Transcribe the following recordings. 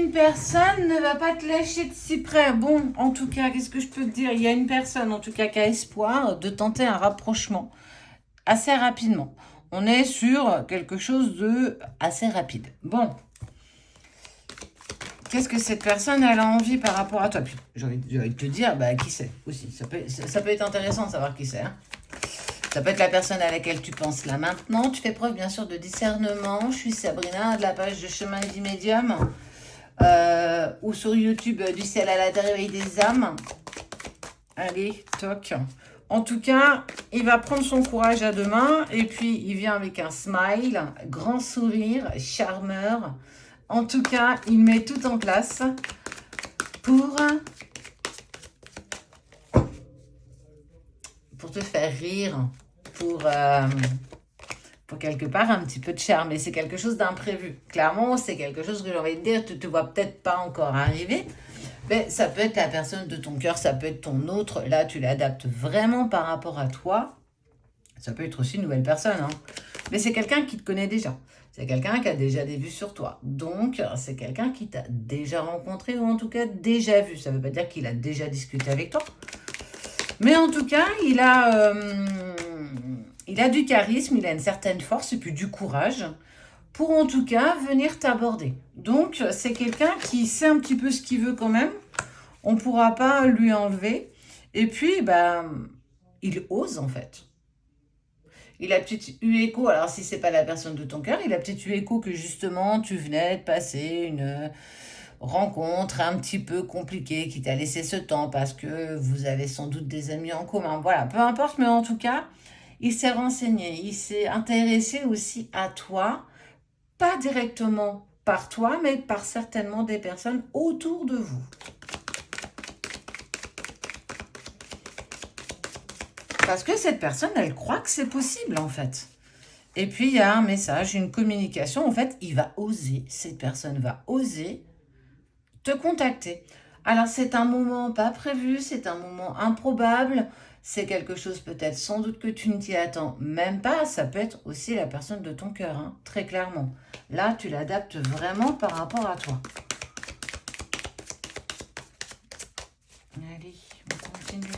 une personne ne va pas te lâcher de si près. Bon, en tout cas, qu'est-ce que je peux te dire? Il y a une personne, en tout cas, qui a espoir de tenter un rapprochement assez rapidement. On est sur quelque chose de assez rapide. Bon, qu'est-ce que cette personne elle a envie par rapport à toi? Puis, j'ai envie de te dire, bah, qui c'est aussi. Ça peut être intéressant de savoir qui c'est. Hein. Ça peut être la personne à laquelle tu penses là maintenant. Tu fais preuve bien sûr de discernement. Je suis Sabrina de la page de Chemin et du Médium. Ou sur YouTube du ciel à la réveil des âmes. Allez, toc. En tout cas, il va prendre son courage à deux mains et puis il vient avec un smile, grand sourire, charmeur. En tout cas, il met tout en place pour te faire rire, pour quelque part un petit peu de charme. Et c'est quelque chose d'imprévu. Clairement, c'est quelque chose que j'ai envie de dire, tu ne te vois peut-être pas encore arriver. Mais ça peut être la personne de ton cœur, ça peut être ton autre. Là, tu l'adaptes vraiment par rapport à toi. Ça peut être aussi une nouvelle personne. Hein. Mais c'est quelqu'un qui te connaît déjà. C'est quelqu'un qui a déjà des vues sur toi. Donc, c'est quelqu'un qui t'a déjà rencontré ou en tout cas déjà vu. Ça ne veut pas dire qu'il a déjà discuté avec toi. Mais en tout cas, il a du charisme, il a une certaine force et puis du courage pour en tout cas venir t'aborder. Donc, c'est quelqu'un qui sait un petit peu ce qu'il veut quand même. On ne pourra pas lui enlever. Et puis, il ose en fait. Il a peut-être eu écho, alors si c'est pas la personne de ton cœur, il a peut-être eu écho que justement tu venais de passer une rencontre un petit peu compliquée qui t'a laissé ce temps parce que vous avez sans doute des amis en commun. Voilà, peu importe, mais en tout cas, il s'est renseigné, il s'est intéressé aussi à toi, pas directement par toi, mais par certainement des personnes autour de vous. Parce que cette personne, elle croit que c'est possible en fait. Et puis il y a un message, une communication. En fait, il va oser, cette personne va oser te contacter. Alors c'est un moment pas prévu, c'est un moment improbable, c'est quelque chose peut-être sans doute que tu ne t'y attends même pas. Ça peut être aussi la personne de ton cœur, hein, très clairement. Là, tu l'adaptes vraiment par rapport à toi. Allez, on continue.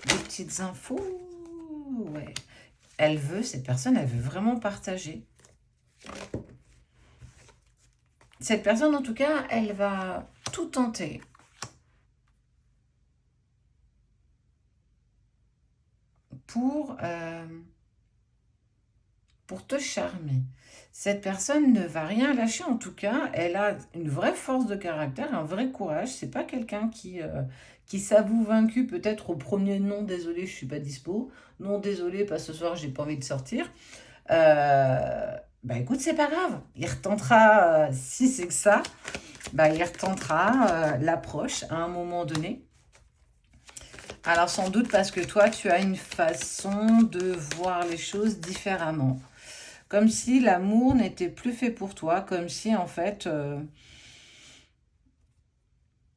Des petites infos. Ouais. Cette personne, elle veut vraiment partager. Cette personne, en tout cas, elle va tout tenter pour te charmer. Cette personne ne va rien lâcher, en tout cas, elle a une vraie force de caractère, un vrai courage. C'est pas quelqu'un qui s'avoue vaincu, peut-être au premier non, désolé, je suis pas dispo. Non, désolé, pas ce soir, j'ai pas envie de sortir. Écoute, c'est pas grave. Il retentera, si c'est que ça, il retentera l'approche à un moment donné. Alors sans doute parce que toi, tu as une façon de voir les choses différemment. Comme si l'amour n'était plus fait pour toi, comme si en fait,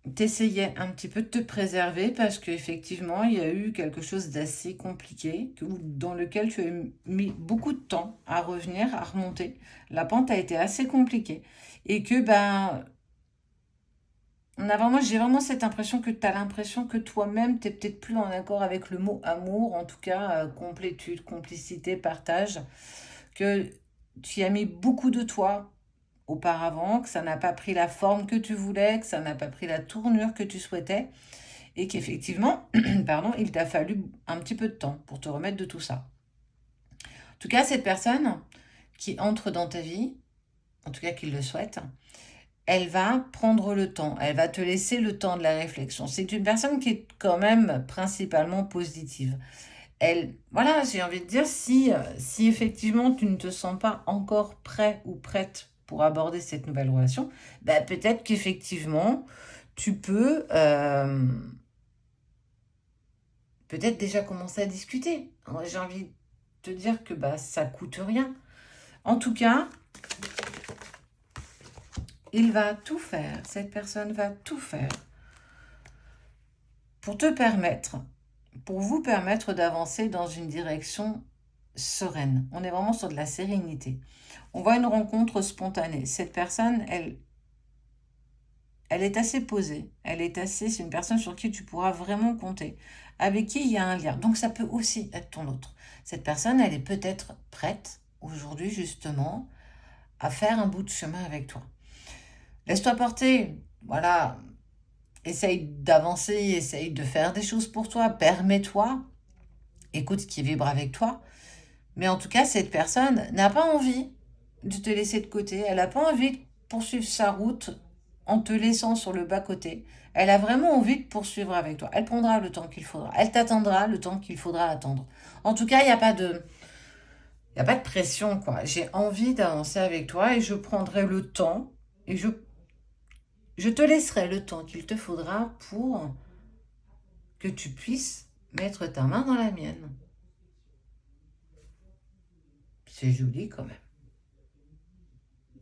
tu essayais un petit peu de te préserver parce qu'effectivement, il y a eu quelque chose d'assez compliqué dans lequel tu as mis beaucoup de temps à revenir, à remonter. La pente a été assez compliquée et que j'ai vraiment cette impression que tu as l'impression que toi-même, tu n'es peut-être plus en accord avec le mot amour, en tout cas complétude, complicité, partage, que tu y as mis beaucoup de toi auparavant, que ça n'a pas pris la forme que tu voulais, que ça n'a pas pris la tournure que tu souhaitais, et qu'effectivement, pardon, il t'a fallu un petit peu de temps pour te remettre de tout ça. En tout cas, cette personne qui entre dans ta vie, en tout cas qui le souhaite, elle va prendre le temps, elle va te laisser le temps de la réflexion. C'est une personne qui est quand même principalement positive. Voilà, j'ai envie de dire, si effectivement tu ne te sens pas encore prêt ou prête pour aborder cette nouvelle relation, peut-être qu'effectivement, tu peux peut-être déjà commencer à discuter. J'ai envie de te dire que ça coûte rien. En tout cas, il va tout faire, cette personne va tout faire pour vous permettre d'avancer dans une direction sereine. On est vraiment sur de la sérénité. On voit une rencontre spontanée. Cette personne, elle est assez posée, c'est une personne sur qui tu pourras vraiment compter, avec qui il y a un lien. Donc ça peut aussi être ton autre. Cette personne, elle est peut-être prête aujourd'hui justement à faire un bout de chemin avec toi. Laisse-toi porter, voilà, essaye d'avancer, essaye de faire des choses pour toi, permets-toi, écoute ce qui vibre avec toi. Mais en tout cas, cette personne n'a pas envie de te laisser de côté, elle n'a pas envie de poursuivre sa route en te laissant sur le bas-côté. Elle a vraiment envie de poursuivre avec toi. Elle prendra le temps qu'il faudra. Elle t'attendra le temps qu'il faudra attendre. En tout cas, il n'y a pas de... Il n'y a pas de pression, quoi. J'ai envie d'avancer avec toi et je prendrai le temps et je te laisserai le temps qu'il te faudra pour que tu puisses mettre ta main dans la mienne. C'est joli quand même.